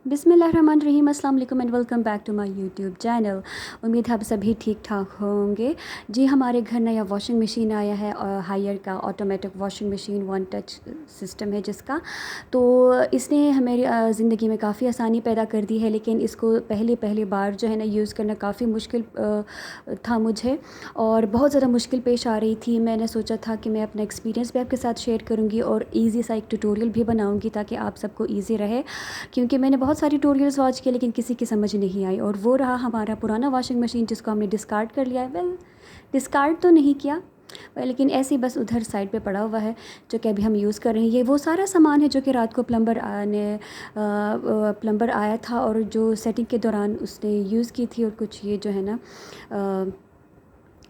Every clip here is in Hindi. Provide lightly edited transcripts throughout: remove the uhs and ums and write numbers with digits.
बिस्मिल्लाहिर्रहमानिर्रहीम, अस्सलाम वालेकुम and welcome back to my YouTube channel. उम्मीद है आप सभी ठीक ठाक होंगे। जी, हमारे घर नया वॉशिंग मशीन आया है और हायर का automatic washing machine one touch system है जिसका। तो इसने हमारी ज़िंदगी में काफ़ी आसानी पैदा कर दी है, लेकिन इसको पहली बार जो है ना यूज़ करना काफ़ी मुश्किल था मुझे, और बहुत ज़्यादा मुश्किल पेश आ रही थी। मैंने सोचा था कि मैं अपना एक्सपीरियंस भी आपके साथ शेयर करूँगी और ईज़ी सा एक ट्यूटोरियल भी बनाऊँगी ताकि आप सबको ईज़ी रहे, क्योंकि मैंने बहुत सारी ट्यूटोरियल्स वॉच किए लेकिन किसी की समझ नहीं आई। और वो रहा हमारा पुराना वॉशिंग मशीन जिसको हमने डिस्कार्ड कर लिया है। वेल, डिस्कार्ड तो नहीं किया, लेकिन ऐसे ही बस उधर साइड पे पड़ा हुआ है, जो कि अभी हम यूज़ कर रहे हैं। ये वो सारा सामान है जो कि रात को प्लम्बर आया था और जो सेटिंग के दौरान उसने यूज़ की थी, और कुछ ये जो है ना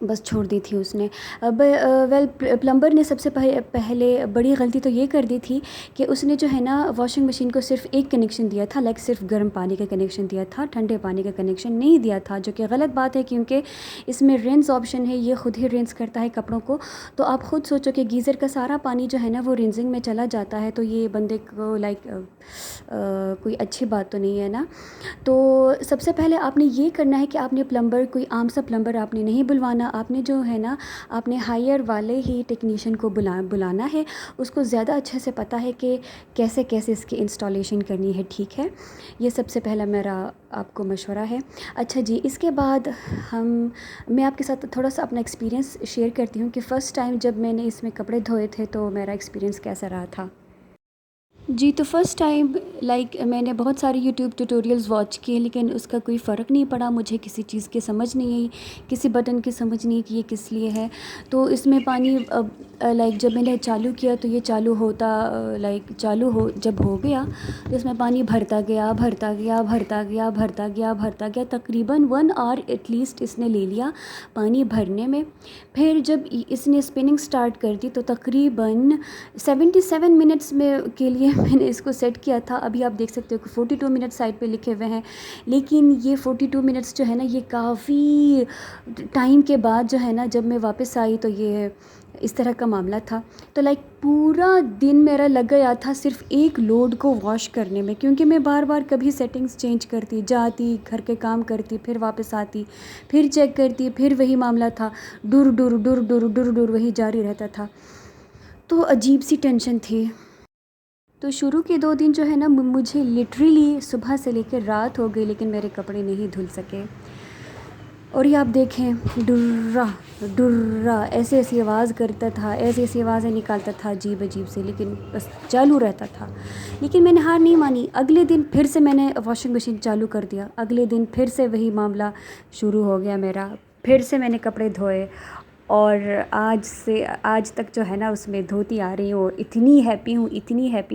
बस छोड़ दी थी उसने। अब प्लम्बर ने सबसे पहले बड़ी गलती तो ये कर दी थी कि उसने जो है ना वॉशिंग मशीन को सिर्फ़ एक कनेक्शन दिया था, लाइक सिर्फ गर्म पानी का कनेक्शन दिया था, ठंडे पानी का कनेक्शन नहीं दिया था, जो कि गलत बात है क्योंकि इसमें रिंस ऑप्शन है, ये ख़ुद ही रिंस करता है कपड़ों को। तो आप ख़ुद सोचो कि गीज़र का सारा पानी जो है ना वो रिंसिंग में चला जाता है, तो ये बंदे को लाइक कोई अच्छी बात तो नहीं है ना। तो सबसे पहले आपने ये करना है कि आपने प्लम्बर, कोई आम सा प्लम्बर आपने नहीं बुलवाना, आपने जो है ना आपने हायर वाले ही टेक्नीशियन को बुलाना है। उसको ज़्यादा अच्छे से पता है कि कैसे कैसे इसकी इंस्टॉलेशन करनी है, ठीक है। ये सबसे पहला मेरा आपको मशवरा है। अच्छा जी, इसके बाद मैं आपके साथ थोड़ा सा अपना एक्सपीरियंस शेयर करती हूँ कि फ़र्स्ट टाइम जब मैंने इसमें कपड़े धोए थे तो मेरा एक्सपीरियंस कैसा रहा था। जी, तो फ़र्स्ट टाइम लाइक मैंने बहुत सारे यूट्यूब ट्यूटोरियल्स वॉच किए, लेकिन उसका कोई फ़र्क नहीं पड़ा मुझे। किसी चीज़ की समझ नहीं आई, किसी बटन की समझ नहीं कि ये किस लिए है। तो इसमें पानी लाइक जब मैंने चालू किया तो ये चालू होता, लाइक चालू हो जब हो गया तो इसमें पानी भरता गया भरता गया भरता गया भरता गया भरता गया। तकरीबन 1 आवर एटलीस्ट इसने ले लिया पानी भरने में। फिर जब इसने स्पिनिंग स्टार्ट कर दी तो तकरीबन 77 मिनट्स में के लिए मैंने इसको सेट किया था। अभी आप देख सकते हो कि 42 मिनट साइड पे लिखे हुए हैं, लेकिन ये 42 मिनट्स जो है ना ये काफ़ी टाइम के बाद जो है ना जब मैं वापस आई तो ये इस तरह का मामला था। तो लाइक पूरा दिन मेरा लग गया था सिर्फ एक लोड को वॉश करने में, क्योंकि मैं बार बार कभी सेटिंग्स चेंज करती, जाती, घर के काम करती, फिर वापस आती, फिर चेक करती, फिर वही मामला था, डुर डुर डुर डुर डुर डुर वही जारी रहता था। तो अजीब सी टेंशन थी। तो शुरू के 2 दिन जो है ना मुझे लिटरली सुबह से लेकर रात हो गई, लेकिन मेरे कपड़े नहीं धुल सके। और ये आप देखें, डुर्रा डुर्रा ऐसी ऐसी आवाज़ करता था, ऐसी ऐसी आवाज़ें निकालता था अजीब अजीब से, लेकिन बस चालू रहता था। लेकिन मैंने हार नहीं मानी। अगले दिन फिर से मैंने वॉशिंग मशीन चालू कर दिया, अगले दिन फिर से वही मामला शुरू हो गया मेरा। फिर से मैंने कपड़े धोए और आज तक जो है ना उसमें धोती आ रही हूँ। इतनी हैप्पी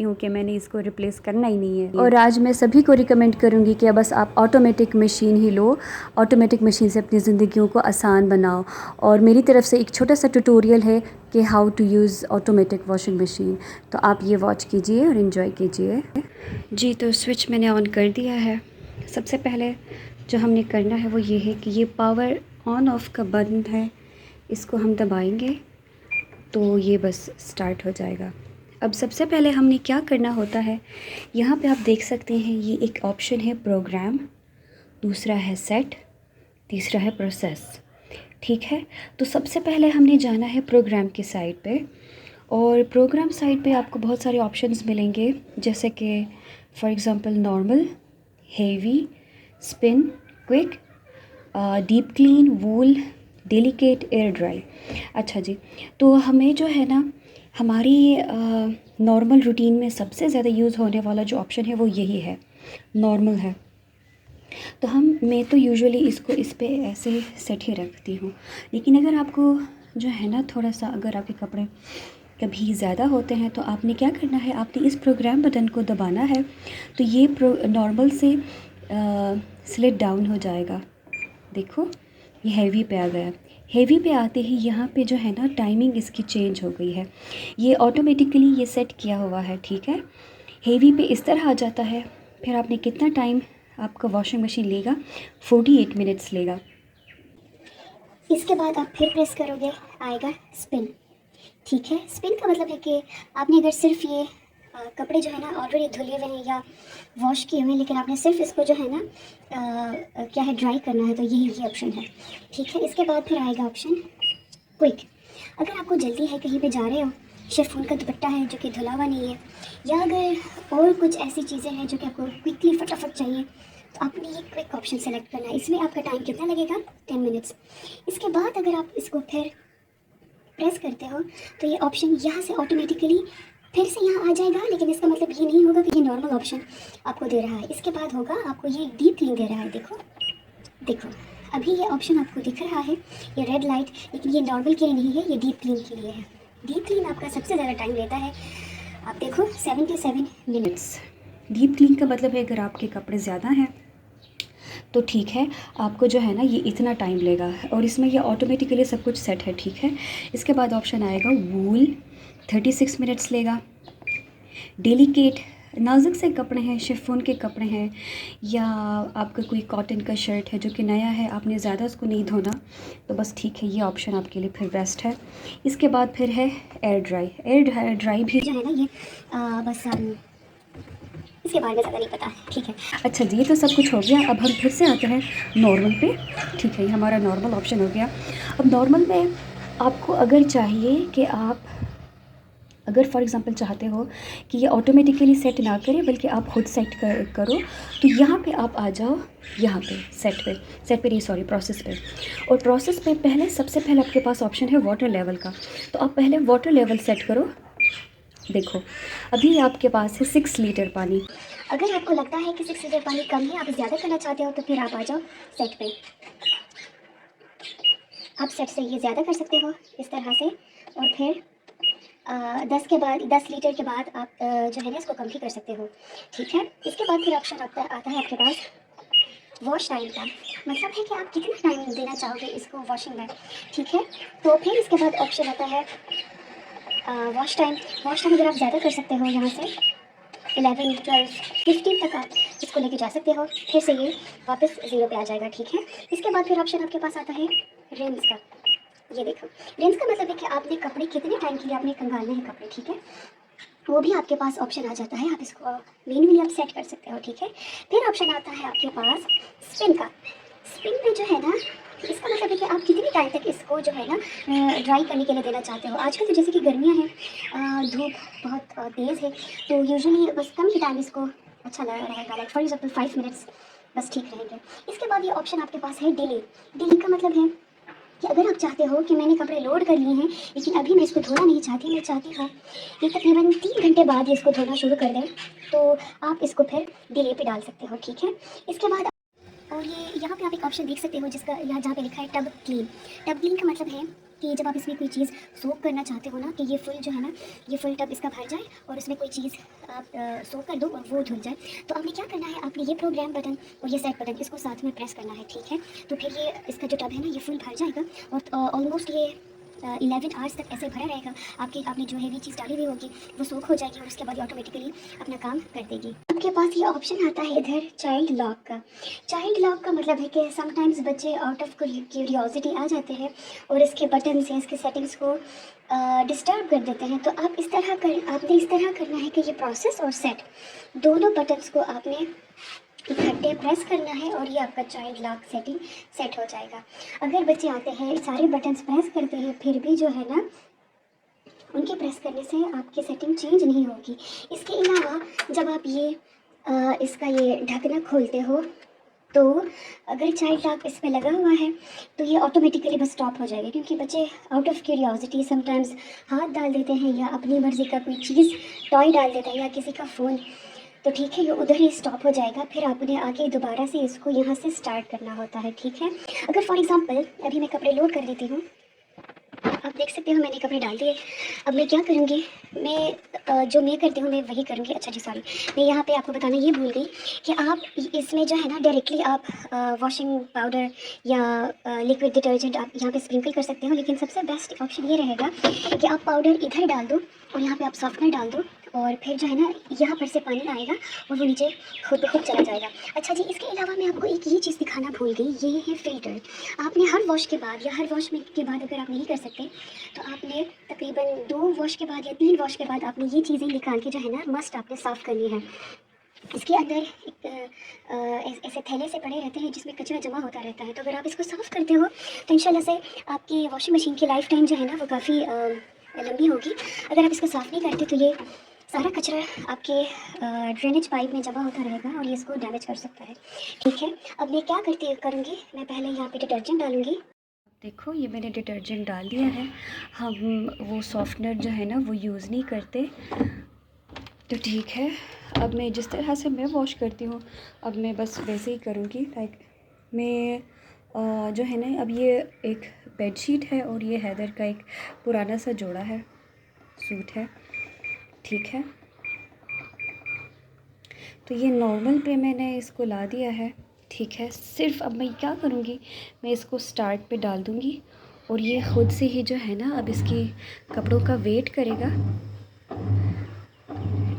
हूँ कि मैंने इसको रिप्लेस करना ही नहीं है। और आज मैं सभी को रिकमेंड करूँगी कि बस आप ऑटोमेटिक मशीन ही लो, ऑटोमेटिक मशीन से अपनी ज़िंदगियों को आसान बनाओ। और मेरी तरफ से एक छोटा सा ट्यूटोरियल है कि how to use automatic washing machine, तो आप ये वॉच कीजिए और इन्जॉय कीजिए। जी, तो स्विच मैंने ऑन कर दिया है। सबसे पहले जो हमने करना है वो ये है कि ये पावर ऑन ऑफ का बटन है, इसको हम दबाएंगे तो ये बस स्टार्ट हो जाएगा। अब सबसे पहले हमने क्या करना होता है, यहाँ पे आप देख सकते हैं ये एक ऑप्शन है प्रोग्राम, दूसरा है सेट, तीसरा है प्रोसेस, ठीक है। तो सबसे पहले हमने जाना है प्रोग्राम की साइड पे, और प्रोग्राम साइड पे आपको बहुत सारे ऑप्शंस मिलेंगे, जैसे कि for example normal, heavy, spin, quick, deep clean, wool, delicate, air dry. अच्छा जी, तो हमें जो है ना हमारी नॉर्मल रूटीन में सबसे ज़्यादा यूज़ होने वाला जो ऑप्शन है वो यही है, नॉर्मल है। तो मैं तो यूजुअली इसको इस पे ऐसे सेट ही रखती हूँ। लेकिन अगर आपको जो है ना थोड़ा सा, अगर आपके कपड़े कभी ज़्यादा होते हैं तो आपने क्या करना है, आपने इस प्रोग्राम बटन को दबाना है तो ये नॉर्मल से स्लिट डाउन हो जाएगा। देखो ये हैवी पे आ गया। हैवी पे आते ही यहाँ पे जो है ना टाइमिंग इसकी चेंज हो गई है, ये ऑटोमेटिकली ये सेट किया हुआ है, ठीक है। हैवी पे इस तरह आ जाता है। फिर आपने कितना टाइम आपका वॉशिंग मशीन लेगा, 48 मिनट्स लेगा। इसके बाद आप फिर प्रेस करोगे, आएगा स्पिन, ठीक है। स्पिन का मतलब है कि आपने अगर सिर्फ ये कपड़े जो है ना ऑलरेडी धुले हुए हैं या वॉश किए हुए हैं, लेकिन आपने सिर्फ इसको जो है ना क्या है, ड्राई करना है, तो यही ऑप्शन है। ठीक है, इसके बाद फिर आएगा ऑप्शन क्विक। अगर आपको जल्दी है, कहीं पे जा रहे हो, शिफॉन का दुपट्टा है जो कि धुला हुआ नहीं है, या अगर और कुछ ऐसी चीज़ें हैं जो कि आपको क्विकली फटाफट चाहिए, तो आपने ये क्विक ऑप्शन सेलेक्ट करना है। इसमें आपका टाइम कितना लगेगा, 10 मिनट्स। इसके बाद अगर आप इसको फिर प्रेस करते हो तो ये ऑप्शन यहाँ से ऑटोमेटिकली फिर से यहाँ आ जाएगा, लेकिन इसका मतलब ये नहीं होगा कि ये नॉर्मल ऑप्शन आपको दे रहा है। इसके बाद होगा आपको ये डीप क्लीन दे रहा है। देखो देखो, अभी ये ऑप्शन आपको दिख रहा है, ये रेड लाइट, लेकिन ये नॉर्मल के लिए नहीं है, ये डीप क्लीन के लिए है। डीप क्लीन आपका सबसे ज़्यादा टाइम लेता है, आप देखो 77 मिनट्स। डीप क्लीन का मतलब है अगर आपके कपड़े ज़्यादा हैं तो ठीक है, आपको जो है ना ये इतना टाइम लेगा, और इसमें ये ऑटोमेटिकली सब कुछ सेट है। ठीक है, इसके बाद ऑप्शन आएगा वूल, 36 मिनट्स लेगा। डेलिकेट नाजुक से कपड़े हैं, शिफॉन के कपड़े हैं, या आपका कोई कॉटन का शर्ट है जो कि नया है, आपने ज़्यादा उसको नहीं धोना, तो बस ठीक है, ये ऑप्शन आपके लिए फिर बेस्ट है। इसके बाद फिर है एयर ड्राई। एयर ड्राई भी जो है ना ये बस इसके बारे में ज़्यादा नहीं पता। ठीक है, अच्छा जी, ये तो सब कुछ हो गया। अब हम फिर से आते हैं नॉर्मल पे। ठीक है, ये हमारा नॉर्मल ऑप्शन हो गया। अब नॉर्मल में आपको अगर चाहिए कि आप अगर फॉर एग्ज़ाम्पल चाहते हो कि ये ऑटोमेटिकली सेट ना करे बल्कि आप खुद सेट करो, तो यहाँ पे आप आ जाओ, यहाँ पे सेट पे नहीं, सॉरी, प्रोसेस पे। और प्रोसेस पे पहले सबसे पहले आपके पास ऑप्शन है वाटर लेवल का, तो आप पहले वाटर लेवल सेट करो। देखो अभी आपके पास है 6 लीटर पानी। अगर आपको लगता है कि 6 लीटर पानी कम है, आप ज़्यादा करना चाहते हो, तो फिर आप आ जाओ सेट पे। आप सेट से ये ज़्यादा कर सकते हो इस तरह से, और फिर 10 लीटर के बाद आप जो है ना इसको कम भी कर सकते हो। ठीक है, इसके बाद फिर ऑप्शन आता है आपके पास वॉश टाइम का, मतलब है कि आप कितना टाइम देना चाहोगे इसको वॉशिंग में। ठीक है, तो फिर इसके बाद ऑप्शन आता है वॉश टाइम। अगर आप ज़्यादा कर सकते हो, यहाँ से 11, 12, 15 तक आप इसको लेके जा सकते हो, फिर से ये वापस 0 पे आ जाएगा। ठीक है, इसके बाद फिर ऑप्शन आपके पास आता है रिंस का। ये देखो, रिंस का मतलब है कि आपने कपड़े कितने टाइम के लिए आपने कंगालने हैं कपड़े। ठीक है, वो भी आपके पास ऑप्शन आ जाता है, आप इसको मैन्युअली आप सेट कर सकते हो। ठीक है, फिर ऑप्शन आता है आपके पास स्पिन का। स्पिन में जो है ना, इसका मतलब है कि आप कितनी टाइम तक इसको जो है ना ड्राई करने के लिए देना चाहते हो। आजकल तो जैसे कि गर्मियाँ हैं, धूप बहुत तेज़ है, तो यूजुअली बस कम ही टाइम इसको अच्छा रहेगा, लाइक फॉर एग्जाम्पल 5 मिनट्स बस ठीक रहेंगे। इसके बाद ये ऑप्शन आपके पास है डिले। डिले का मतलब है कि अगर आप चाहते हो कि मैंने कपड़े लोड कर लिए हैं, लेकिन अभी मैं इसको धोना नहीं चाहती, मैं चाहती हूँ कि तकरीबन 3 घंटे बाद ये इसको धोना शुरू कर दें, तो आप इसको फिर डिले पे डाल सकते हो। ठीक है, इसके बाद और ये यहाँ पे आप एक ऑप्शन देख सकते हो जिसका यहाँ जहाँ पे लिखा है टब क्लीन। टब क्लीन का मतलब है कि जब आप इसमें कोई चीज़ सोक करना चाहते हो ना, कि ये फुल जो है ना, ये फुल टब इसका भर जाए और उसमें कोई चीज़ आप सोक कर दो और वो धुल जाए, तो आपने क्या करना है, आपने ये प्रोग्राम बटन और ये सेट बटन इसको साथ में प्रेस करना है। ठीक है, तो फिर ये इसका जो टब है ना, ये फुल भर जाएगा और ऑलमोस्ट ये 11 आवर्स तक ऐसे भरा रहेगा। आपने जो हैवी चीज़ डाली हुई होगी वो सोख हो जाएगी, और उसके बाद ये ऑटोमेटिकली अपना काम कर देगी। आपके पास ये ऑप्शन आता है इधर चाइल्ड लॉक का। चाइल्ड लॉक का मतलब है कि समटाइम्स बच्चे आउट ऑफ क्यूरियोसिटी आ जाते हैं और इसके बटन्स या इसके सेटिंग्स को डिस्टर्ब कर देते हैं। तो आपने इस तरह करना है कि ये प्रोसेस और सेट दोनों बटन्स को आपने इकट्ठे प्रेस करना है, और ये आपका चाइल्ड लॉक सेटिंग सेट हो जाएगा। अगर बच्चे आते हैं सारे बटन्स प्रेस करते हैं, फिर भी जो है ना उनके प्रेस करने से आपकी सेटिंग चेंज नहीं होगी। इसके अलावा जब आप ये इसका ये ढकना खोलते हो, तो अगर चाइल्ड लॉक इस पर लगा हुआ है तो ये ऑटोमेटिकली बस स्टॉप हो जाएगा, क्योंकि बच्चे आउट ऑफ क्यूरियोसिटी समटाइम्स हाथ डाल देते हैं या अपनी मर्ज़ी का कोई चीज़ टॉय डाल देते हैं या किसी का फ़ोन, तो ठीक है, ये उधर ही स्टॉप हो जाएगा। फिर आपने आगे दोबारा से इसको यहाँ से स्टार्ट करना होता है। ठीक है, अगर फॉर एग्ज़ाम्पल अभी मैं कपड़े लोड कर लेती हूँ, आप देख सकते हो मैंने कपड़े डाल दिए। अब मैं क्या करूँगी, मैं जो मैं करती हूँ मैं वही करूँगी। अच्छा जी सॉरी, मैं यहाँ पे आपको बताना ये भूल गई कि आप इसमें जो है ना डायरेक्टली आप वॉशिंग पाउडर या लिक्विड डिटर्जेंट आप यहाँ पे स्प्रिंकल कर सकते हो, लेकिन सबसे बेस्ट ऑप्शन ये रहेगा कि आप पाउडर इधर डाल दो और यहाँ पे आप सॉफ्टनर डाल दो और फिर जो है ना यहाँ पर से पानी आएगा और वो नीचे खुद ब खुद चला जाएगा। अच्छा जी, इसके अलावा मैं आपको एक ये चीज़ दिखाना भूल गई, ये है फ़िल्टर। आपने हर वॉश के बाद या हर वॉश में के बाद अगर आप नहीं कर सकते तो आपने तकरीबन 2 वॉश के बाद या 3 वॉश के बाद आपने ये चीज़ें निकाल के जो है ना मस्ट आपने साफ़ करनी है। इसके अंदर एक ऐसे थैले से पड़े रहते हैं जिसमें कचरा जमा होता रहता है, तो अगर आप इसको साफ़ करते हो तो इंशाल्लाह से आपकी वॉशिंग मशीन की लाइफ टाइम जो है ना वो काफ़ी लंबी होगी। अगर आप इसको साफ़ नहीं करते तो ये सारा कचरा आपके ड्रेनेज पाइप में जमा होता रहेगा और ये इसको डैमेज कर सकता है। ठीक है, अब मैं क्या करूँगी, मैं पहले यहाँ पे डिटर्जेंट डालूँगी। देखो ये मैंने डिटर्जेंट डाल दिया है। हम वो सॉफ्टनर जो है ना वो यूज़ नहीं करते, तो ठीक है। अब मैं जिस तरह से मैं वॉश करती हूँ अब मैं बस वैसे ही करूँगी। लाइक मैं जो है ना, अब ये एक बेडशीट है और ये हैदर का एक पुराना सा जोड़ा है, सूट है, ठीक है। तो ये नॉर्मल पे मैंने इसको ला दिया है, ठीक है। सिर्फ अब मैं क्या करूँगी, मैं इसको स्टार्ट पे डाल दूँगी और ये ख़ुद से ही जो है ना अब इसकी कपड़ों का वेट करेगा,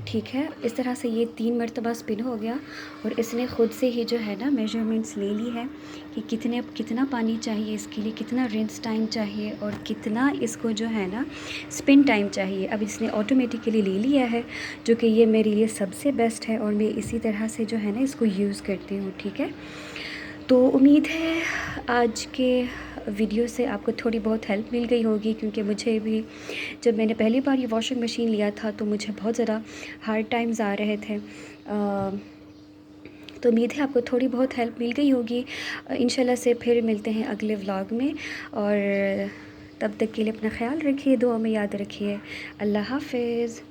ठीक है। इस तरह से ये 3 मरतबा स्पिन हो गया और इसने ख़ुद से ही जो है ना मेजरमेंट्स ले ली है कि कितना पानी चाहिए इसके लिए, कितना रिंस टाइम चाहिए और कितना इसको जो है ना स्पिन टाइम चाहिए। अब इसने ऑटोमेटिकली ले लिया है, जो कि ये मेरे लिए सबसे बेस्ट है और मैं इसी तरह से जो है ना इसको यूज़ करती हूँ, ठीक है। तो उम्मीद है आज के वीडियो से आपको थोड़ी बहुत हेल्प मिल गई होगी, क्योंकि मुझे भी जब मैंने पहली बार ये वॉशिंग मशीन लिया था तो मुझे बहुत ज़्यादा हार्ड टाइम्स आ रहे थे। तो उम्मीद है आपको थोड़ी बहुत हेल्प मिल गई होगी। इंशाल्लाह से फिर मिलते हैं अगले व्लॉग में, और तब तक के लिए अपना ख्याल रखिए, दुआ में याद रखिए। अल्लाह हाफ़िज़।